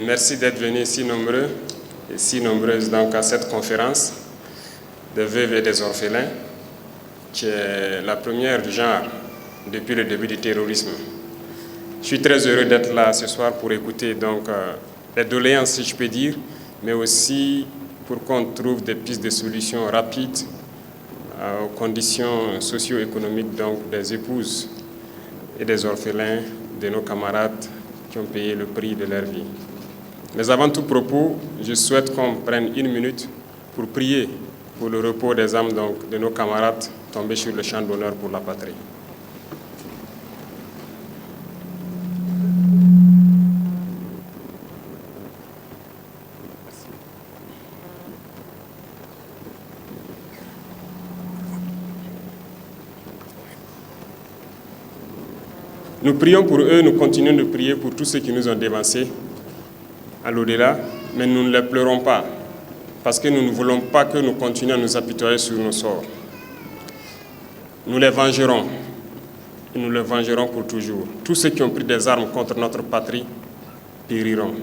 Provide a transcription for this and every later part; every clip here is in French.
Merci d'être venus si nombreux et si nombreuses donc, à cette conférence des veuves et des orphelins, qui est la première du genre depuis le début du terrorisme. Je suis très heureux d'être là ce soir pour écouter donc, les doléances, si je peux dire, mais aussi pour qu'on trouve des pistes de solutions rapides aux conditions socio-économiques donc, des épouses et des orphelins de nos camarades qui ont payé le prix de leur vie. Mais avant tout propos, je souhaite qu'on prenne une minute pour prier pour le repos des âmes donc, de nos camarades tombés sur le champ d'honneur pour la patrie. Nous prions pour eux, nous continuons de prier pour tous ceux qui nous ont dévancés à l'au-delà, mais nous ne les pleurons pas, parce que nous ne voulons pas que nous continuions à nous apitoyer sur nos sorts. Nous les vengerons, et nous les vengerons pour toujours. Tous ceux qui ont pris des armes contre notre patrie périront.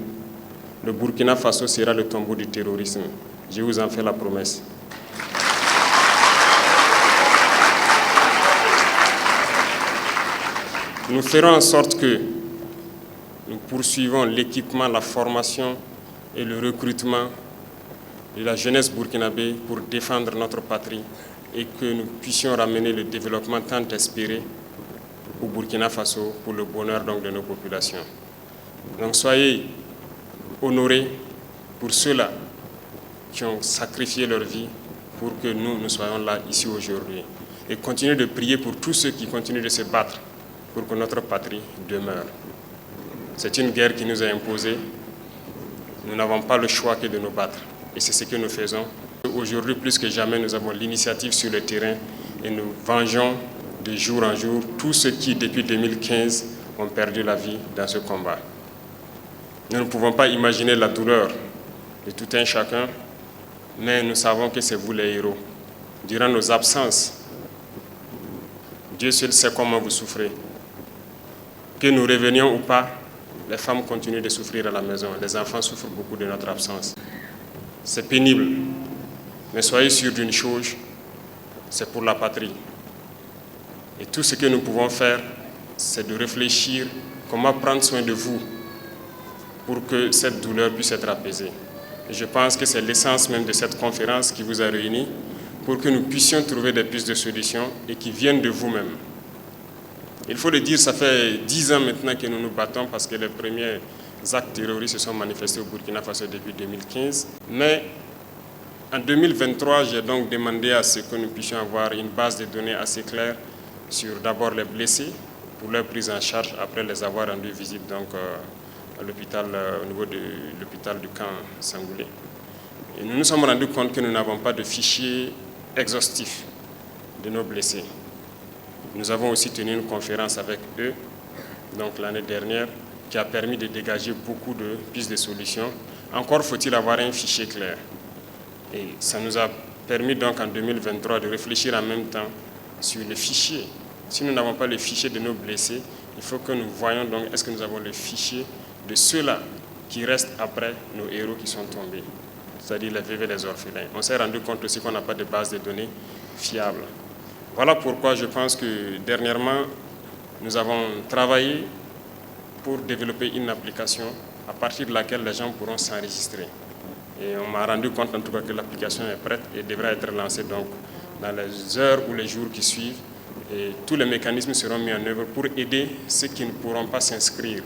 Le Burkina Faso sera le tombeau du terrorisme. Je vous en fais la promesse. Nous ferons en sorte que nous poursuivons l'équipement, la formation et le recrutement de la jeunesse burkinabé pour défendre notre patrie et que nous puissions ramener le développement tant espéré au Burkina Faso pour le bonheur donc, de nos populations. Donc soyez honorés pour ceux-là qui ont sacrifié leur vie pour que nous soyons là ici aujourd'hui. Et continuez de prier pour tous ceux qui continuent de se battre pour que notre patrie demeure. C'est une guerre qui nous est imposée. Nous n'avons pas le choix que de nous battre. Et c'est ce que nous faisons. Aujourd'hui, plus que jamais, nous avons l'initiative sur le terrain et nous vengeons de jour en jour tous ceux qui, depuis 2015, ont perdu la vie dans ce combat. Nous ne pouvons pas imaginer la douleur de tout un chacun, mais nous savons que c'est vous les héros. Durant nos absences, Dieu seul sait comment vous souffrez. Que nous revenions ou pas, les femmes continuent de souffrir à la maison. Les enfants souffrent beaucoup de notre absence. C'est pénible, mais soyez sûrs d'une chose, c'est pour la patrie. Et tout ce que nous pouvons faire, c'est de réfléchir comment prendre soin de vous pour que cette douleur puisse être apaisée. Et je pense que c'est l'essence même de cette conférence qui vous a réunis pour que nous puissions trouver des pistes de solutions et qui viennent de vous-même. Il faut le dire, ça fait 10 ans maintenant que nous nous battons parce que les premiers actes terroristes se sont manifestés au Burkina Faso depuis 2015. Mais en 2023, j'ai donc demandé à ce que nous puissions avoir une base de données assez claire sur d'abord les blessés pour leur prise en charge après les avoir rendus visite donc, à l'hôpital, au niveau de l'hôpital du camp Sangoulé. Et nous nous sommes rendus compte que nous n'avons pas de fichier exhaustif de nos blessés. Nous avons aussi tenu une conférence avec eux, donc l'année dernière, qui a permis de dégager beaucoup de pistes de solutions. Encore faut-il avoir un fichier clair. Et ça nous a permis donc en 2023 de réfléchir en même temps sur le fichier. Si nous n'avons pas le fichier de nos blessés, il faut que nous voyions donc est-ce que nous avons le fichier de ceux-là qui restent après nos héros qui sont tombés, c'est-à-dire les veuves et les orphelins. On s'est rendu compte aussi qu'on n'a pas de base de données fiable. Voilà pourquoi je pense que dernièrement, nous avons travaillé pour développer une application à partir de laquelle les gens pourront s'enregistrer. Et on m'a rendu compte en tout cas que l'application est prête et devra être lancée donc dans les heures ou les jours qui suivent. Et tous les mécanismes seront mis en œuvre pour aider ceux qui ne pourront pas s'inscrire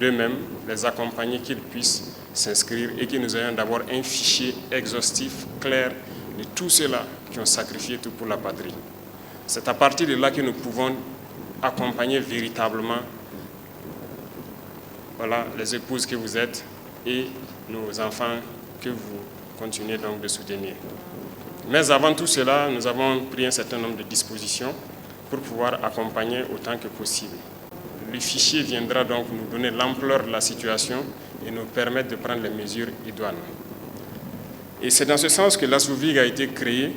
d'eux-mêmes, les accompagner qu'ils puissent s'inscrire et que nous ayons d'abord un fichier exhaustif, clair, de tous ceux-là qui ont sacrifié tout pour la patrie. C'est à partir de là que nous pouvons accompagner véritablement voilà, les épouses que vous êtes et nos enfants que vous continuez donc de soutenir. Mais avant tout cela, nous avons pris un certain nombre de dispositions pour pouvoir accompagner autant que possible. Le fichier viendra donc nous donner l'ampleur de la situation et nous permettre de prendre les mesures idoines. Et c'est dans ce sens que l'ASOVIG a été créé,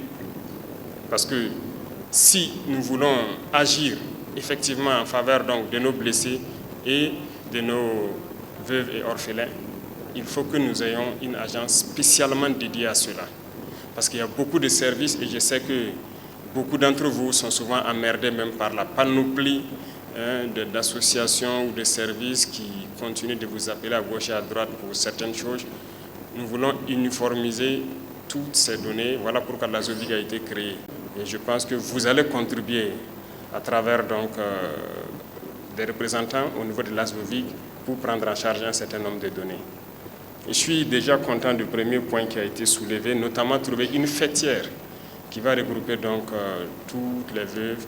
parce que si nous voulons agir effectivement en faveur donc, de nos blessés et de nos veuves et orphelins, il faut que nous ayons une agence spécialement dédiée à cela. Parce qu'il y a beaucoup de services et je sais que beaucoup d'entre vous sont souvent emmerdés même par la panoplie d'associations ou de services qui continuent de vous appeler à gauche et à droite pour certaines choses. Nous voulons uniformiser toutes ces données. Voilà pourquoi l'ASOVIG a été créée. Et je pense que vous allez contribuer à travers des représentants au niveau de l'ASOVIG pour prendre en charge un certain nombre de données. Je suis déjà content du premier point qui a été soulevé, notamment trouver une fêtière qui va regrouper toutes les veuves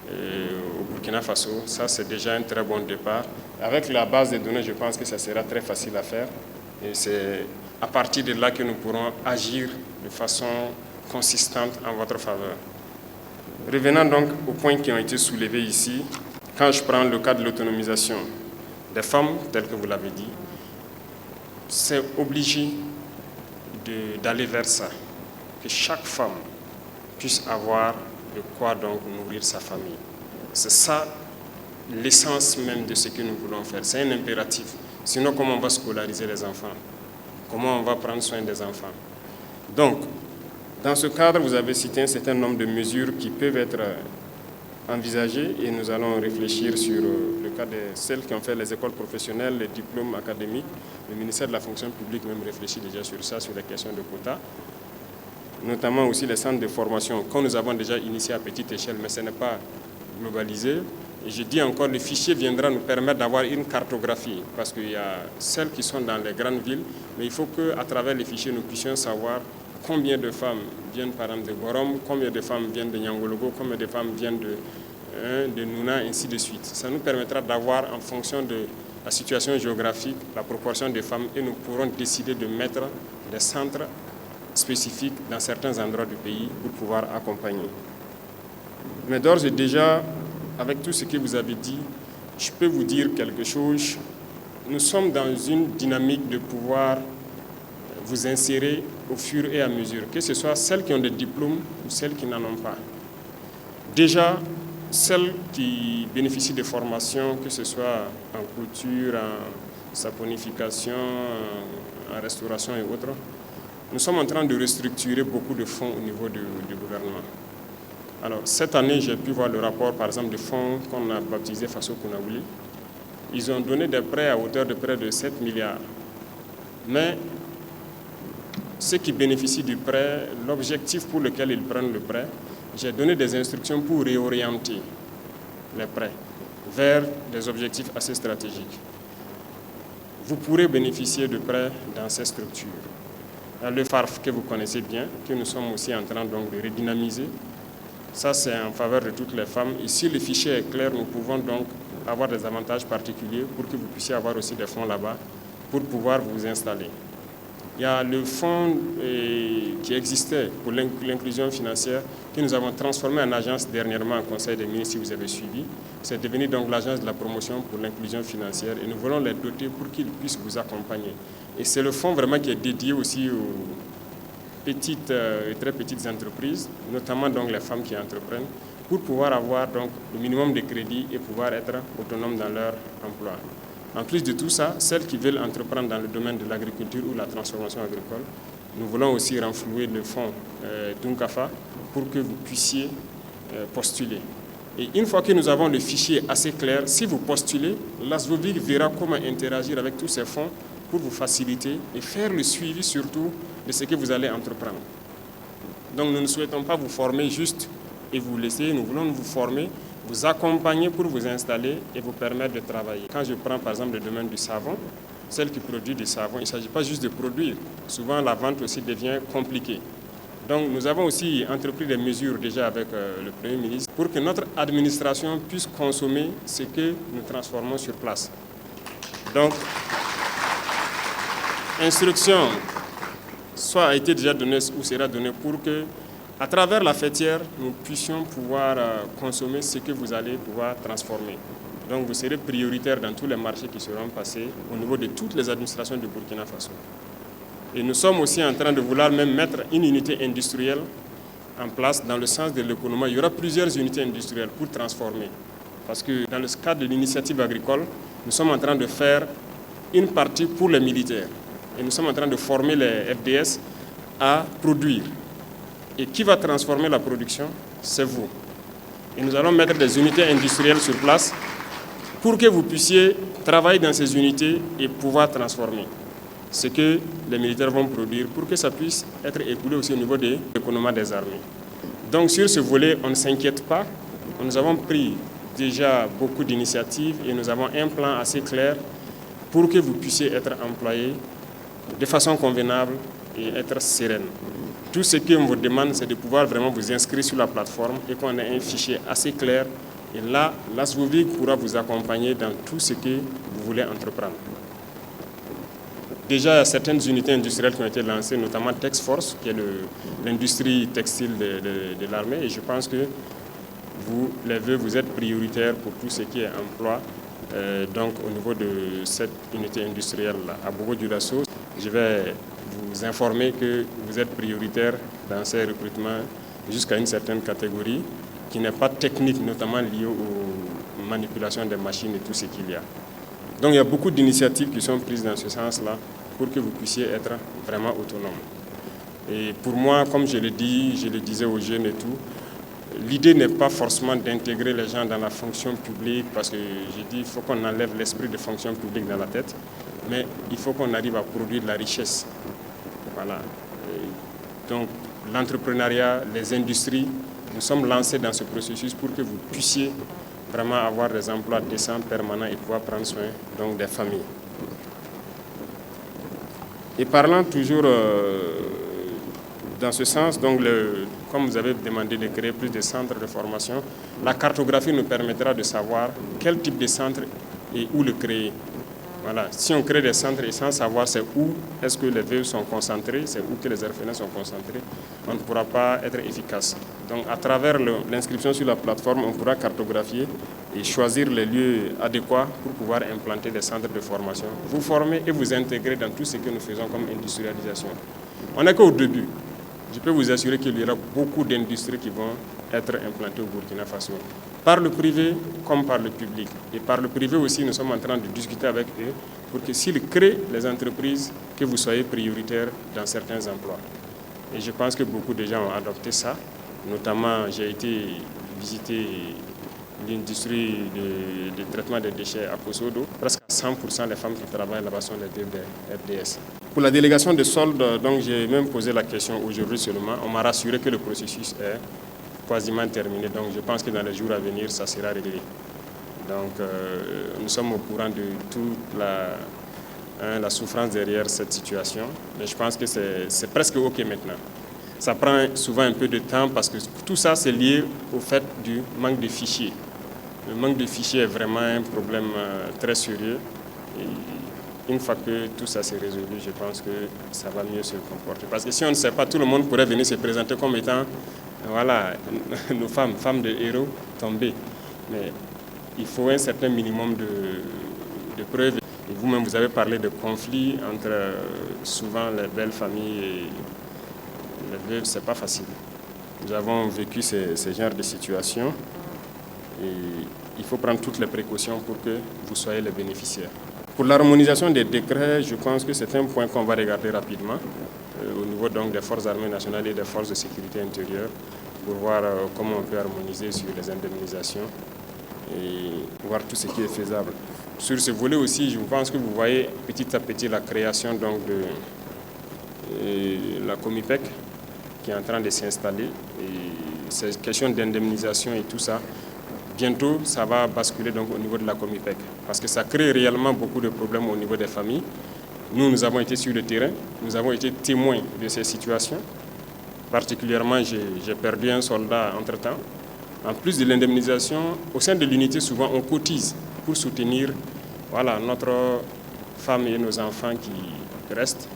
au Burkina Faso. Ça, c'est déjà un très bon départ. Avec la base de données, je pense que ça sera très facile à faire. Et c'est à partir de là que nous pourrons agir de façon consistante en votre faveur. Revenant donc aux points qui ont été soulevés ici, quand je prends le cas de l'autonomisation des femmes, tel que vous l'avez dit, c'est obligé d'aller vers ça, que chaque femme puisse avoir de quoi donc nourrir sa famille. C'est ça l'essence même de ce que nous voulons faire. C'est un impératif. Sinon, comment on va scolariser les enfants? Comment on va prendre soin des enfants? Donc, dans ce cadre, vous avez cité un certain nombre de mesures qui peuvent être envisagées et nous allons réfléchir sur le cas de celles qui ont fait les écoles professionnelles, les diplômes académiques. Le ministère de la fonction publique même réfléchit déjà sur ça, sur les questions de quotas, notamment aussi les centres de formation, qu'on nous avons déjà initié à petite échelle, mais ce n'est pas globalisé. Et je dis encore, le fichier viendra nous permettre d'avoir une cartographie, parce qu'il y a celles qui sont dans les grandes villes, mais il faut qu'à travers les fichiers, nous puissions savoir combien de femmes viennent par exemple de Gorom, combien de femmes viennent de Nyangologo, combien de femmes viennent de Nouna, ainsi de suite. Ça nous permettra d'avoir, en fonction de la situation géographique, la proportion de femmes, et nous pourrons décider de mettre des centres spécifiques dans certains endroits du pays pour pouvoir accompagner. Mais d'ores et déjà, avec tout ce que vous avez dit, je peux vous dire quelque chose. Nous sommes dans une dynamique de pouvoir vous insérer au fur et à mesure, que ce soit celles qui ont des diplômes ou celles qui n'en ont pas. Déjà, celles qui bénéficient de formations, que ce soit en couture, en saponification, en restauration et autres, nous sommes en train de restructurer beaucoup de fonds au niveau du gouvernement. Alors, cette année, j'ai pu voir le rapport, par exemple, de fonds qu'on a baptisé Faso Kounaouli. Ils ont donné des prêts à hauteur de près de 7 milliards. Mais ceux qui bénéficient du prêt, l'objectif pour lequel ils prennent le prêt, j'ai donné des instructions pour réorienter les prêts vers des objectifs assez stratégiques. Vous pourrez bénéficier de prêts dans ces structures. Le FARF que vous connaissez bien, que nous sommes aussi en train donc de redynamiser, ça c'est en faveur de toutes les femmes. Et si le fichier est clair, nous pouvons donc avoir des avantages particuliers pour que vous puissiez avoir aussi des fonds là-bas pour pouvoir vous installer. Il y a le fonds qui existait pour l'inclusion financière que nous avons transformé en agence dernièrement au Conseil des ministres, si vous avez suivi. C'est devenu donc l'agence de la promotion pour l'inclusion financière et nous voulons les doter pour qu'ils puissent vous accompagner. Et c'est le fonds vraiment qui est dédié aussi aux petites et très petites entreprises, notamment donc les femmes qui entreprennent, pour pouvoir avoir donc le minimum de crédit et pouvoir être autonomes dans leur emploi. En plus de tout ça, celles qui veulent entreprendre dans le domaine de l'agriculture ou la transformation agricole, nous voulons aussi renflouer le fonds Dunkafa pour que vous puissiez postuler. Et une fois que nous avons le fichier assez clair, si vous postulez, l'ASOVIG verra comment interagir avec tous ces fonds pour vous faciliter et faire le suivi surtout de ce que vous allez entreprendre. Donc nous ne souhaitons pas vous former juste et vous laisser, nous voulons vous former, vous accompagner pour vous installer et vous permettre de travailler. Quand je prends par exemple le domaine du savon, celle qui produit du savon, il ne s'agit pas juste de produire. Souvent la vente aussi devient compliquée. Donc nous avons aussi entrepris des mesures déjà avec le Premier ministre pour que notre administration puisse consommer ce que nous transformons sur place. Donc, instruction soit a été déjà donnée ou sera donnée pour que, à travers la fêtière, nous puissions pouvoir consommer ce que vous allez pouvoir transformer. Donc vous serez prioritaire dans tous les marchés qui seront passés au niveau de toutes les administrations du Burkina Faso. Et nous sommes aussi en train de vouloir même mettre une unité industrielle en place dans le sens de l'économie. Il y aura plusieurs unités industrielles pour transformer. Parce que dans le cadre de l'initiative agricole, nous sommes en train de faire une partie pour les militaires. Et nous sommes en train de former les FDS à produire. Et qui va transformer la production? C'est vous. Et nous allons mettre des unités industrielles sur place pour que vous puissiez travailler dans ces unités et pouvoir transformer ce que les militaires vont produire pour que ça puisse être écoulé aussi au niveau de l'économie des armées. Donc sur ce volet, on ne s'inquiète pas. Nous avons pris déjà beaucoup d'initiatives et nous avons un plan assez clair pour que vous puissiez être employés de façon convenable et être sereine. Tout ce qu'on vous demande, c'est de pouvoir vraiment vous inscrire sur la plateforme et qu'on ait un fichier assez clair. Et là, l'ASVOVIG pourra vous accompagner dans tout ce que vous voulez entreprendre. Déjà, il y a certaines unités industrielles qui ont été lancées, notamment TexForce, qui est l'industrie textile de l'armée. Et je pense que vous, les vœux, vous êtes prioritaires pour tout ce qui est emploi. Donc, au niveau de cette unité industrielle à Bobo-Dioulasso, je vais vous informer que vous êtes prioritaire dans ces recrutements jusqu'à une certaine catégorie qui n'est pas technique, notamment liée aux manipulations des machines et tout ce qu'il y a. Donc il y a beaucoup d'initiatives qui sont prises dans ce sens-là pour que vous puissiez être vraiment autonome. Et pour moi, comme je le disais aux jeunes et tout, l'idée n'est pas forcément d'intégrer les gens dans la fonction publique parce que j'ai dit qu'il faut qu'on enlève l'esprit de fonction publique dans la tête, mais il faut qu'on arrive à produire de la richesse. Voilà. Et donc l'entrepreneuriat, les industries, nous sommes lancés dans ce processus pour que vous puissiez vraiment avoir des emplois décents, permanents et pouvoir prendre soin donc, des familles. Et parlant toujours dans ce sens, donc comme vous avez demandé de créer plus de centres de formation, la cartographie nous permettra de savoir quel type de centre et où le créer. Voilà. Si on crée des centres et sans savoir c'est où est-ce que les VE sont concentrés, c'est où que les orphelins sont concentrés, on ne pourra pas être efficace. Donc à travers l'inscription sur la plateforme, on pourra cartographier et choisir les lieux adéquats pour pouvoir implanter des centres de formation, vous former et vous intégrer dans tout ce que nous faisons comme industrialisation. On n'est qu'au début. Je peux vous assurer qu'il y aura beaucoup d'industries qui vont être implantées au Burkina Faso, par le privé comme par le public. Et par le privé aussi, nous sommes en train de discuter avec eux pour que s'ils créent les entreprises, que vous soyez prioritaires dans certains emplois. Et je pense que beaucoup de gens ont adopté ça. Notamment, j'ai été visiter l'industrie de traitement des déchets à Kosodo. Presque 100% des femmes qui travaillent là-bas sont des FDS. Pour la délégation de soldes, donc j'ai même posé la question aujourd'hui seulement. On m'a rassuré que le processus est quasiment terminé. Donc je pense que dans les jours à venir, ça sera réglé. Donc nous sommes au courant de toute la souffrance derrière cette situation. Mais je pense que c'est presque OK maintenant. Ça prend souvent un peu de temps parce que tout ça, c'est lié au fait du manque de fichiers. Le manque de fichiers est vraiment un problème très sérieux. Et une fois que tout ça s'est résolu, je pense que ça va mieux se comporter. Parce que si on ne sait pas, tout le monde pourrait venir se présenter comme étant, voilà, nos femmes de héros tombés. Mais il faut un certain minimum de preuves. Et vous-même, vous avez parlé de conflits entre souvent les belles familles et les veuves. Ce n'est pas facile. Nous avons vécu ces genres de situations. Et il faut prendre toutes les précautions pour que vous soyez les bénéficiaires. Pour l'harmonisation des décrets, je pense que c'est un point qu'on va regarder rapidement au niveau donc, des forces armées nationales et des forces de sécurité intérieure pour voir comment on peut harmoniser sur les indemnisations et voir tout ce qui est faisable. Sur ce volet aussi, je pense que vous voyez petit à petit la création donc, de la Comipec qui est en train de s'installer. Et ces questions d'indemnisation et tout ça, bientôt, ça va basculer donc au niveau de la Comipec parce que ça crée réellement beaucoup de problèmes au niveau des familles. Nous avons été sur le terrain, nous avons été témoins de ces situations. Particulièrement, j'ai perdu un soldat entre-temps. En plus de l'indemnisation, au sein de l'unité, souvent, on cotise pour soutenir voilà, notre femme et nos enfants qui restent.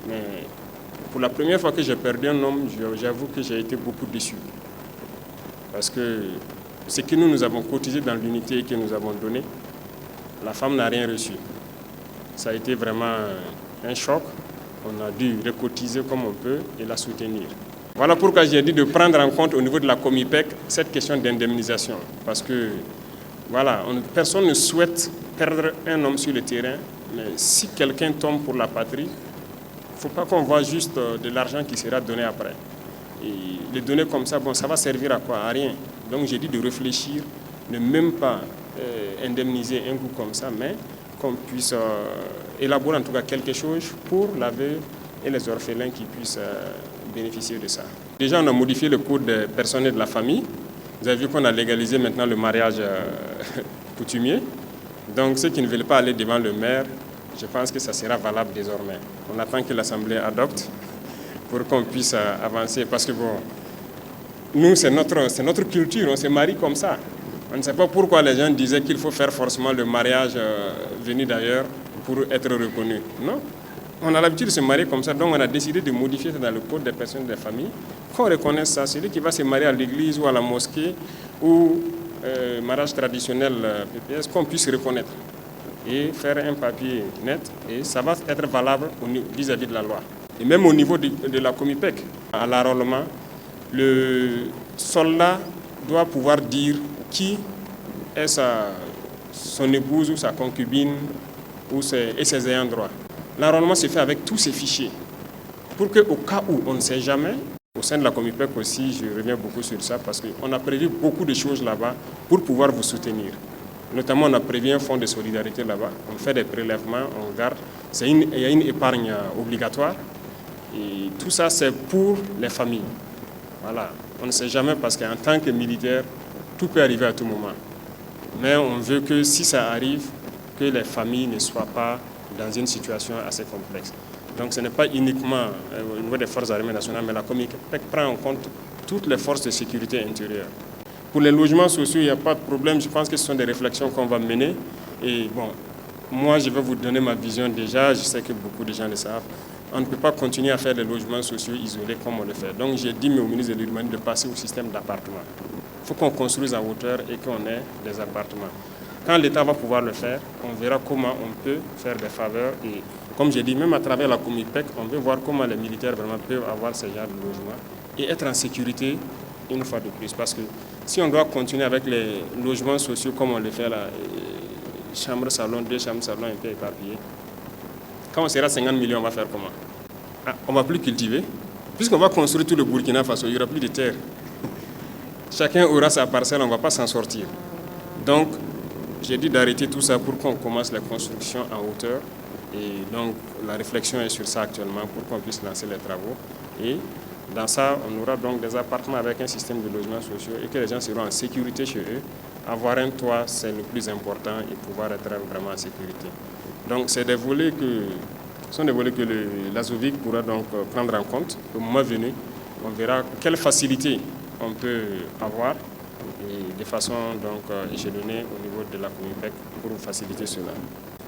Mais pour la première fois que j'ai perdu un homme, j'avoue que j'ai été beaucoup déçu. Parce que ce que nous avons cotisé dans l'unité et que nous avons donné, la femme n'a rien reçu. Ça a été vraiment un choc. On a dû recotiser comme on peut et la soutenir. Voilà pourquoi j'ai dit de prendre en compte au niveau de la Comipec cette question d'indemnisation. Parce que voilà, personne ne souhaite perdre un homme sur le terrain, mais si quelqu'un tombe pour la patrie, faut pas qu'on voit juste de l'argent qui sera donné après. Et les donner comme ça, bon, ça va servir à quoi? À rien. Donc j'ai dit de réfléchir, ne même pas indemniser un coup comme ça, mais qu'on puisse élaborer en tout cas quelque chose pour la veuve et les orphelins qui puissent bénéficier de ça. Déjà, on a modifié le code personnel de la famille. Vous avez vu qu'on a légalisé maintenant le mariage coutumier. Donc ceux qui ne veulent pas aller devant le maire, je pense que ça sera valable désormais. On attend que l'Assemblée adopte pour qu'on puisse avancer. Parce que bon, nous, c'est notre culture, on se marie comme ça. On ne sait pas pourquoi les gens disaient qu'il faut faire forcément le mariage venu d'ailleurs pour être reconnu. Non, on a l'habitude de se marier comme ça, donc on a décidé de modifier ça dans le code des personnes des familles, qu'on reconnaisse ça. Celui qui va se marier à l'église ou à la mosquée ou mariage traditionnel PPS, qu'on puisse reconnaître et faire un papier net, et ça va être valable vis-à-vis de la loi. Et même au niveau de la Comipec, à l'enrôlement, le soldat doit pouvoir dire qui est son épouse ou sa concubine et ses ayants droit. L'enrôlement se fait avec tous ces fichiers pour qu'au cas où on ne sait jamais, au sein de la Comipec aussi, je reviens beaucoup sur ça parce qu'on a prévu beaucoup de choses là-bas pour pouvoir vous soutenir. Notamment, on a prévu un fonds de solidarité là-bas. On fait des prélèvements, on garde. Il y a une épargne obligatoire. Et tout ça, c'est pour les familles. Voilà. On ne sait jamais parce qu'en tant que militaire, tout peut arriver à tout moment. Mais on veut que si ça arrive, que les familles ne soient pas dans une situation assez complexe. Donc ce n'est pas uniquement au niveau des forces armées nationales, mais la Comipec prend en compte toutes les forces de sécurité intérieure. Pour les logements sociaux, il n'y a pas de problème. Je pense que ce sont des réflexions qu'on va mener. Et bon, moi, je vais vous donner ma vision déjà. Je sais que beaucoup de gens le savent. On ne peut pas continuer à faire des logements sociaux isolés comme on le fait. Donc j'ai dit au ministre de l'Urbanisme de passer au système d'appartements. Il faut qu'on construise en hauteur et qu'on ait des appartements. Quand l'État va pouvoir le faire, on verra comment on peut faire des faveurs. Et comme j'ai dit, même à travers la Comipec, on veut voir comment les militaires vraiment peuvent avoir ce genre de logement et être en sécurité une fois de plus. Parce que si on doit continuer avec les logements sociaux comme on le fait là, chambre, salon, 2 chambres, salon, un peu éparpillé, quand on sera 50 millions, on va faire comment? On ne va plus cultiver. Puisqu'on va construire tout le Burkina Faso, il n'y aura plus de terre. Chacun aura sa parcelle, on ne va pas s'en sortir. Donc, j'ai dit d'arrêter tout ça pour qu'on commence la construction en hauteur. Et donc, la réflexion est sur ça actuellement pour qu'on puisse lancer les travaux. Et dans ça, on aura donc des appartements avec un système de logements sociaux et que les gens seront en sécurité chez eux. Avoir un toit, c'est le plus important et pouvoir être vraiment en sécurité. Donc, c'est des volets ce sont des volets que l'ASOVIC pourra donc prendre en compte. Au moment venu, on verra quelles facilités on peut avoir et de façon donc échelonnée au niveau de la Comipec pour faciliter cela.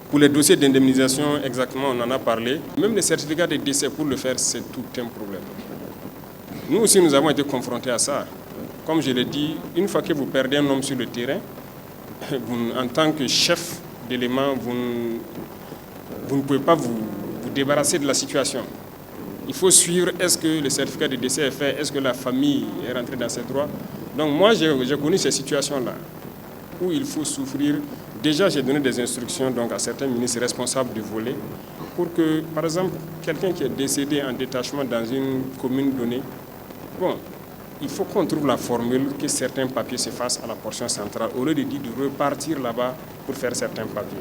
Pour les dossiers d'indemnisation, exactement, on en a parlé. Même les certificats de décès, pour le faire, c'est tout un problème. Nous aussi, nous avons été confrontés à ça. Comme je l'ai dit, une fois que vous perdez un homme sur le terrain, en tant que chef d'élément, vous ne pouvez pas vous débarrasser de la situation. Il faut suivre, est-ce que le certificat de décès est fait, est-ce que la famille est rentrée dans ses droits. Donc moi, j'ai connu ces situations-là, où il faut souffrir. Déjà, j'ai donné des instructions donc, à certains ministres responsables du volet, pour que, par exemple, quelqu'un qui est décédé en détachement dans une commune donnée, bon, il faut qu'on trouve la formule que certains papiers se fassent à la portion centrale, au lieu de dire de repartir là-bas pour faire certains papiers.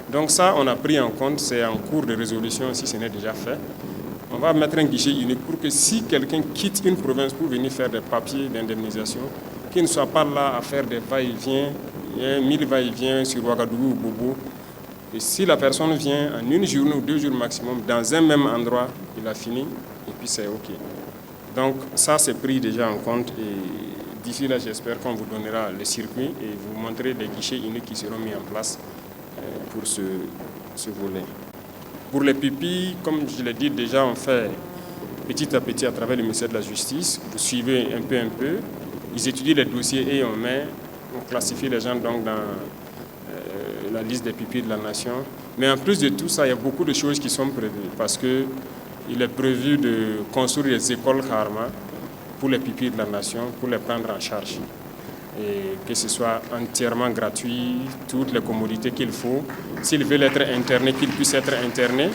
Donc ça, on a pris en compte, c'est en cours de résolution si ce n'est déjà fait. On va mettre un guichet unique pour que si quelqu'un quitte une province pour venir faire des papiers d'indemnisation, qu'il ne soit pas là à faire des va-et-vient, 1000 va-et-vient sur Ouagadougou ou Bobo. Et si la personne vient en une journée ou 2 jours maximum, dans un même endroit, il a fini et puis c'est OK. Donc ça, c'est pris déjà en compte et d'ici là, j'espère qu'on vous donnera le circuit et vous montrez les guichets uniques qui seront mis en place pour ce volet. Pour les pupilles, comme je l'ai dit déjà, on fait petit à petit à travers le ministère de la Justice. Vous suivez un peu. Ils étudient les dossiers et on classifie les gens donc dans la liste des pupilles de la nation. Mais en plus de tout ça, il y a beaucoup de choses qui sont prévues parce qu'il est prévu de construire des écoles Karma pour les pupilles de la nation, pour les prendre en charge. Et que ce soit entièrement gratuit, toutes les commodités qu'il faut. S'ils veulent être internés, qu'ils puissent être internés,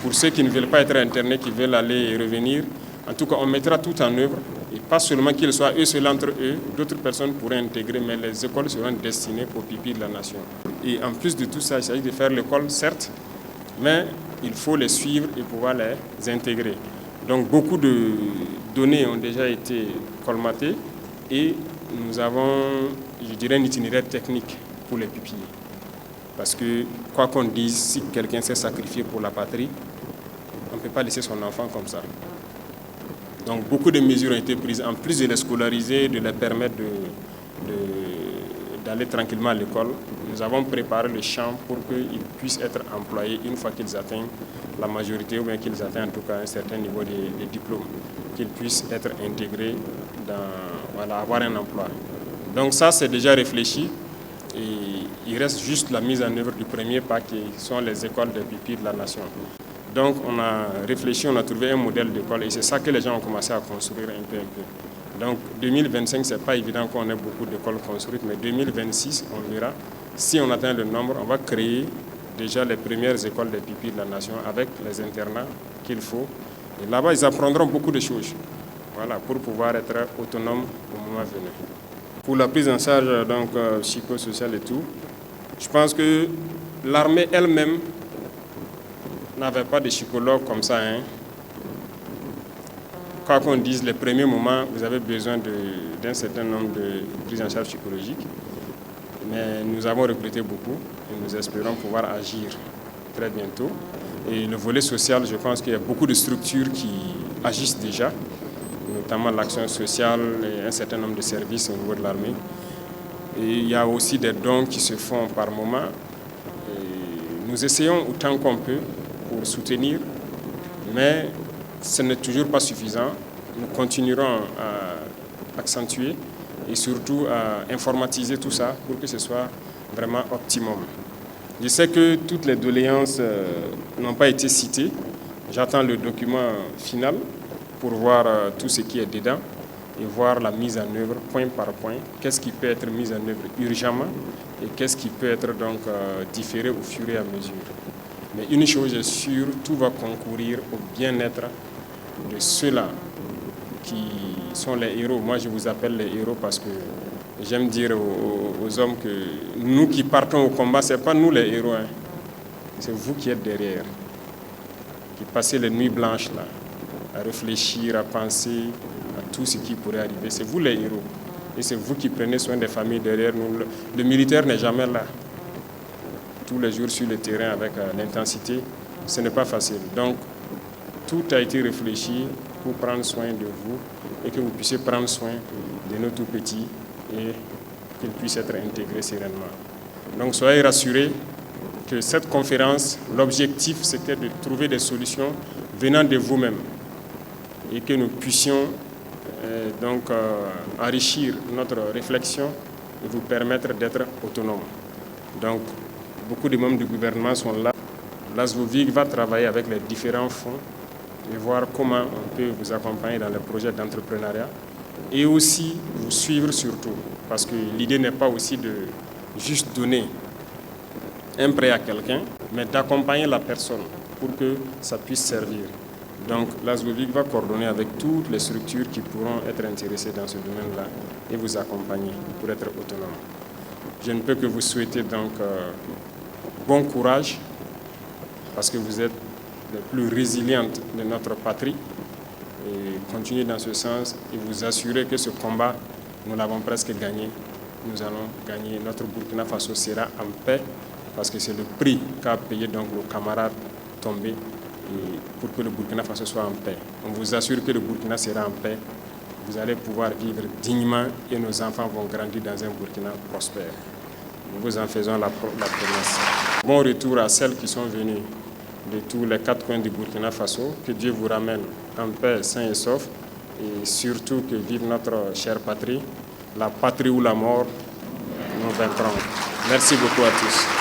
pour ceux qui ne veulent pas être internés, qui veulent aller et revenir, en tout cas, on mettra tout en œuvre, et pas seulement qu'ils soient eux seuls entre eux, d'autres personnes pourraient intégrer, mais les écoles seront destinées aux pupilles de la nation. Et en plus de tout ça, il s'agit de faire l'école, certes, mais il faut les suivre et pouvoir les intégrer. Donc beaucoup de données ont déjà été colmatées et nous avons, je dirais, un itinéraire technique pour les pupilles. Parce que, quoi qu'on dise, si quelqu'un s'est sacrifié pour la patrie, on ne peut pas laisser son enfant comme ça. Donc beaucoup de mesures ont été prises, en plus de les scolariser, de les permettre d'aller tranquillement à l'école. Nous avons préparé le champ pour qu'ils puissent être employés une fois qu'ils atteignent la majorité ou bien qu'ils atteignent en tout cas un certain niveau de diplôme, qu'ils puissent être intégrés avoir un emploi. Donc ça, c'est déjà réfléchi et il reste juste la mise en œuvre du premier pas qui sont les écoles des pupilles de la nation. Donc on a réfléchi, on a trouvé un modèle d'école et c'est ça que les gens ont commencé à construire un peu. Donc 2025, ce n'est pas évident qu'on ait beaucoup d'écoles construites, mais 2026, on verra. Si on atteint le nombre, on va créer déjà les premières écoles des pupilles de la nation avec les internats qu'il faut. Et là-bas, ils apprendront beaucoup de choses, voilà, pour pouvoir être autonomes au moment venu. Pour la prise en charge psychosociale et tout, je pense que l'armée elle-même n'avait pas de psychologue comme ça. Quoi qu'on dise, les premiers moments, vous avez besoin d'un certain nombre de prises en charge psychologiques. Mais nous avons recruté beaucoup et nous espérons pouvoir agir très bientôt. Et le volet social, je pense qu'il y a beaucoup de structures qui agissent déjà, notamment l'action sociale et un certain nombre de services au niveau de l'armée. Et il y a aussi des dons qui se font par moment. Et nous essayons autant qu'on peut pour soutenir, mais ce n'est toujours pas suffisant. Nous continuerons à accentuer et surtout à informatiser tout ça pour que ce soit vraiment optimum. Je sais que toutes les doléances n'ont pas été citées. J'attends le document final pour voir tout ce qui est dedans et voir la mise en œuvre point par point. Qu'est-ce qui peut être mis en œuvre urgemment et qu'est-ce qui peut être donc différé au fur et à mesure. Mais une chose est sûre, tout va concourir au bien-être de ceux-là qui sont les héros. Moi, je vous appelle les héros parce que j'aime dire aux hommes que nous qui partons au combat, ce n'est pas nous les héros. C'est vous qui êtes derrière, qui passez les nuits blanches là, à réfléchir, à penser à tout ce qui pourrait arriver. C'est vous les héros. Et c'est vous qui prenez soin des familles derrière nous. Le militaire n'est jamais là. Tous les jours sur le terrain avec l'intensité, ce n'est pas facile. Donc, tout a été réfléchi pour prendre soin de vous et que vous puissiez prendre soin de nos tout petits et qu'ils puissent être intégrés sereinement. Donc, soyez rassurés que cette conférence, l'objectif, c'était de trouver des solutions venant de vous-même et que nous puissions enrichir notre réflexion et vous permettre d'être autonomes. Donc, beaucoup de membres du gouvernement sont là. L'ASVOVIG va travailler avec les différents fonds et voir comment on peut vous accompagner dans les projets d'entrepreneuriat et aussi vous suivre surtout. Parce que l'idée n'est pas aussi de juste donner un prêt à quelqu'un, mais d'accompagner la personne pour que ça puisse servir. Donc l'ASVOVIG va coordonner avec toutes les structures qui pourront être intéressées dans ce domaine-là et vous accompagner pour être autonome. Je ne peux que vous souhaiter donc bon courage parce que vous êtes les plus résilientes de notre patrie et continuez dans ce sens et vous assurer que ce combat, nous l'avons presque gagné. Nous allons gagner. Notre Burkina Faso sera en paix parce que c'est le prix qu'a payé donc nos camarades tombés et pour que le Burkina Faso soit en paix. On vous assure que le Burkina sera en paix. Vous allez pouvoir vivre dignement et nos enfants vont grandir dans un Burkina prospère. Nous vous en faisons la promesse. Bon retour à celles qui sont venues de tous les 4 coins du Burkina Faso. Que Dieu vous ramène en paix, sain et sauf. Et surtout que vive notre chère patrie. La patrie ou la mort, nous vaincrons. Merci beaucoup à tous.